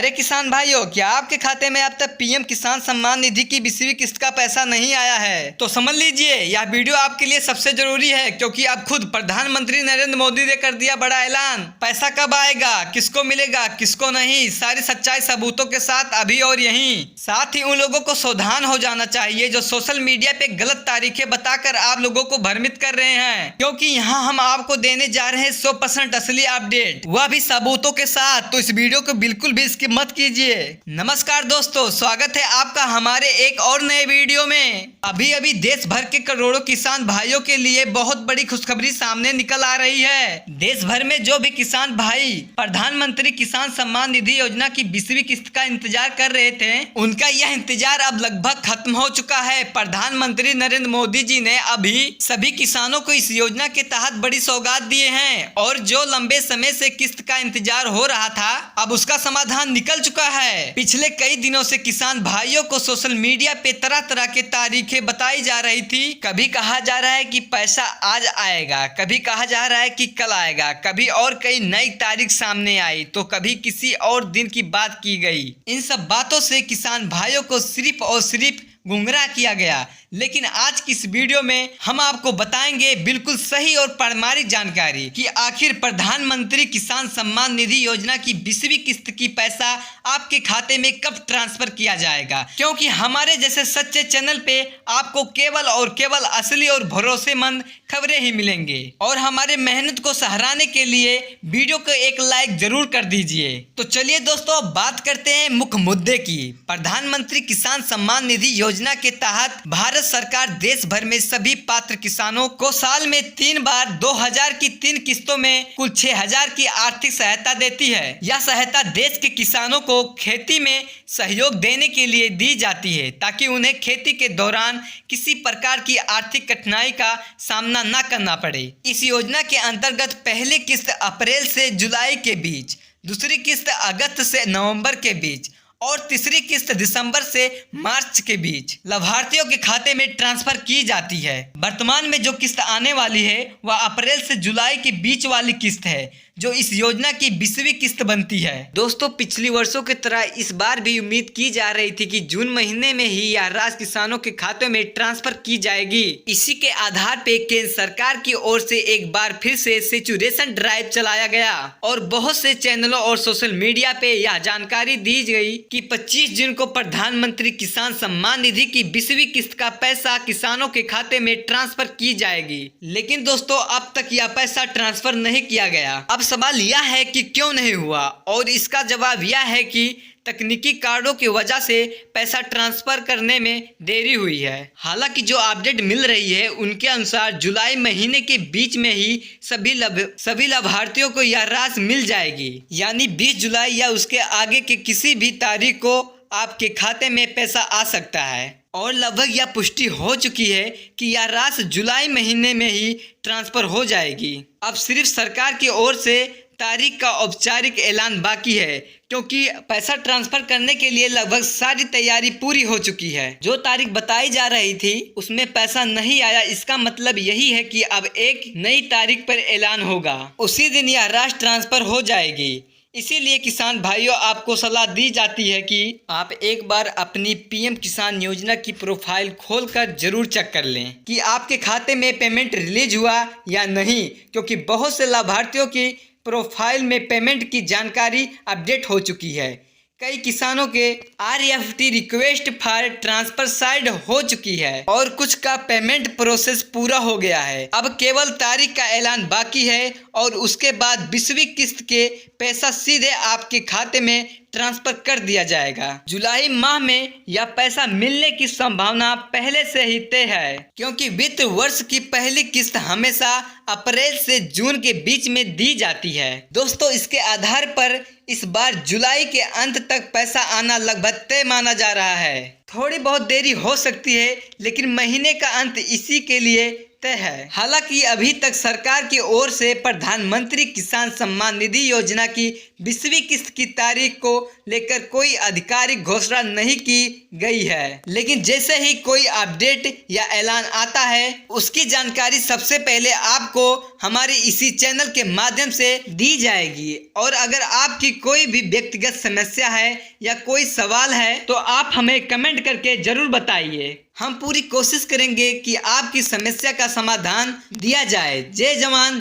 अरे किसान भाइयों, क्या आपके खाते में अब तक पीएम किसान सम्मान निधि की 20वीं किस्त का पैसा नहीं आया है? तो समझ लीजिए, यह वीडियो आपके लिए सबसे जरूरी है, क्योंकि अब खुद प्रधानमंत्री नरेंद्र मोदी ने कर दिया बड़ा ऐलान। पैसा कब आएगा, किसको मिलेगा, किसको नहीं, सारी सच्चाई सबूतों के साथ अभी और यहीं। साथ ही उन लोगों को सावधान हो जाना चाहिए जो सोशल मीडिया पे गलत तारीखें बताकर आप लोगों को भ्रमित कर रहे हैं, क्योंकि यहाँ हम आपको देने जा रहे हैं 100% असली अपडेट, वह भी सबूतों के साथ। तो इस वीडियो को बिल्कुल भी स्किप मत कीजिए। नमस्कार दोस्तों, स्वागत है आपका हमारे एक और नए वीडियो में। अभी अभी देश भर के करोड़ों किसान भाइयों के लिए बहुत बड़ी खुशखबरी सामने निकल आ रही है। देश भर में जो भी किसान भाई प्रधानमंत्री किसान सम्मान निधि योजना की 20वीं किस्त का इंतजार कर रहे थे, उनका यह इंतजार अब लगभग खत्म हो चुका है। प्रधानमंत्री नरेंद्र मोदी जी ने अभी सभी किसानों को इस योजना के तहत बड़ी सौगात दिए हैं, और जो लंबे समय से किस्त का इंतजार हो रहा था, अब उसका समाधान निकल चुका है। पिछले कई दिनों से किसान भाइयों को सोशल मीडिया पे तरह तरह के तारीखें बताई जा रही थी। कभी कहा जा रहा है कि पैसा आज आएगा, कभी कहा जा रहा है कि कल आएगा, कभी और कई नई तारीख सामने आई, तो कभी किसी और दिन की बात की गई। इन सब बातों से किसान भाइयों को सिर्फ और सिर्फ गुमराह किया गया। लेकिन आज की इस वीडियो में हम आपको बताएंगे बिल्कुल सही और प्रामाणिक जानकारी कि आखिर प्रधानमंत्री किसान सम्मान निधि योजना की 20वीं किस्त की पैसा आपके खाते में कब ट्रांसफर किया जाएगा, क्योंकि हमारे जैसे सच्चे चैनल पे आपको केवल और केवल असली और भरोसेमंद खबरें ही मिलेंगे। और हमारे मेहनत को सराहने के लिए वीडियो को एक लाइक जरूर कर दीजिए। तो चलिए दोस्तों, अब बात करते हैं मुख्य मुद्दे की। प्रधानमंत्री किसान सम्मान निधि योजना के तहत भारत सरकार देश भर में सभी पात्र किसानों को साल में 3 बार 2000 की 3 किस्तों में कुल 6000 की आर्थिक सहायता देती है। यह सहायता देश के किसानों को खेती में सहयोग देने के लिए दी जाती है, ताकि उन्हें खेती के दौरान किसी प्रकार की आर्थिक कठिनाई का सामना न करना पड़े। इस योजना के अंतर्गत पहली किस्त अप्रैल से जुलाई के बीच, दूसरी किस्त अगस्त से नवंबर के बीच और तीसरी किस्त दिसंबर से मार्च के बीच लाभार्थियों के खाते में ट्रांसफर की जाती है। वर्तमान में जो किस्त आने वाली है वह अप्रैल से जुलाई के बीच वाली किस्त है, जो इस योजना की 20वीं किस्त बनती है। दोस्तों, पिछली वर्षों की तरह इस बार भी उम्मीद की जा रही थी कि जून महीने में ही यह राशि किसानों के खातों में ट्रांसफर की जाएगी। इसी के आधार पे केंद्र सरकार की ओर से एक बार फिर से सैचुरेशन ड्राइव चलाया गया और बहुत से चैनलों और सोशल मीडिया पे यह जानकारी दी गई कि 25 जून को प्रधानमंत्री किसान सम्मान निधि की 20वीं किस्त का पैसा किसानों के खाते में ट्रांसफर की जाएगी। लेकिन दोस्तों, अब तक यह पैसा ट्रांसफर नहीं किया गया। अब सवाल यह है कि क्यों नहीं हुआ, और इसका जवाब यह है कि तकनीकी कारणों की वजह से पैसा ट्रांसफर करने में देरी हुई है। हालांकि जो अपडेट मिल रही है उनके अनुसार जुलाई महीने के बीच में ही सभी लाभार्थियों को यह राशि मिल जाएगी, यानी 20 जुलाई या उसके आगे के किसी भी तारीख को आपके खाते में पैसा आ सकता है। और लगभग यह पुष्टि हो चुकी है कि यह राशि जुलाई महीने में ही ट्रांसफर हो जाएगी। अब सिर्फ सरकार की ओर से तारीख का औपचारिक ऐलान बाकी है, क्योंकि पैसा ट्रांसफर करने के लिए लगभग सारी तैयारी पूरी हो चुकी है। जो तारीख बताई जा रही थी उसमें पैसा नहीं आया, इसका मतलब यही है कि अब एक नई तारीख पर ऐलान होगा, उसी दिन यह राशि ट्रांसफर हो जाएगी। इसीलिए किसान भाइयों, आपको सलाह दी जाती है कि आप एक बार अपनी पीएम किसान योजना की प्रोफाइल खोलकर जरूर चेक कर लें कि आपके खाते में पेमेंट रिलीज हुआ या नहीं, क्योंकि बहुत से लाभार्थियों की प्रोफाइल में पेमेंट की जानकारी अपडेट हो चुकी है। कई किसानों के RFT request for transfer side हो चुकी है और कुछ का पेमेंट प्रोसेस पूरा हो गया है। अब केवल तारीख का ऐलान बाकी है और उसके बाद 20वीं किस्त के पैसा सीधे आपके खाते में ट्रांसफर कर दिया जाएगा। जुलाई माह में यह पैसा मिलने की संभावना पहले से ही तय है, क्योंकि वित्त वर्ष की पहली किस्त हमेशा अप्रैल से जून के बीच में दी जाती है। दोस्तों, इसके आधार पर इस बार जुलाई के अंत तक पैसा आना लगभग तय माना जा रहा है। थोड़ी बहुत देरी हो सकती है, लेकिन महीने का अंत इसी के लिए तय है। हालांकि अभी तक सरकार की ओर से प्रधानमंत्री किसान सम्मान निधि योजना की 20वीं किस्त की तारीख को लेकर कोई आधिकारिक घोषणा नहीं की गई है, लेकिन जैसे ही कोई अपडेट या ऐलान आता है उसकी जानकारी सबसे पहले आपको हमारे इसी चैनल के माध्यम से दी जाएगी। और अगर आपकी कोई भी व्यक्तिगत समस्या है या कोई सवाल है तो आप हमें कमेंट करके जरूर बताइए। हम पूरी कोशिश करेंगे कि आपकी समस्या का समाधान दिया जाए। जय जवान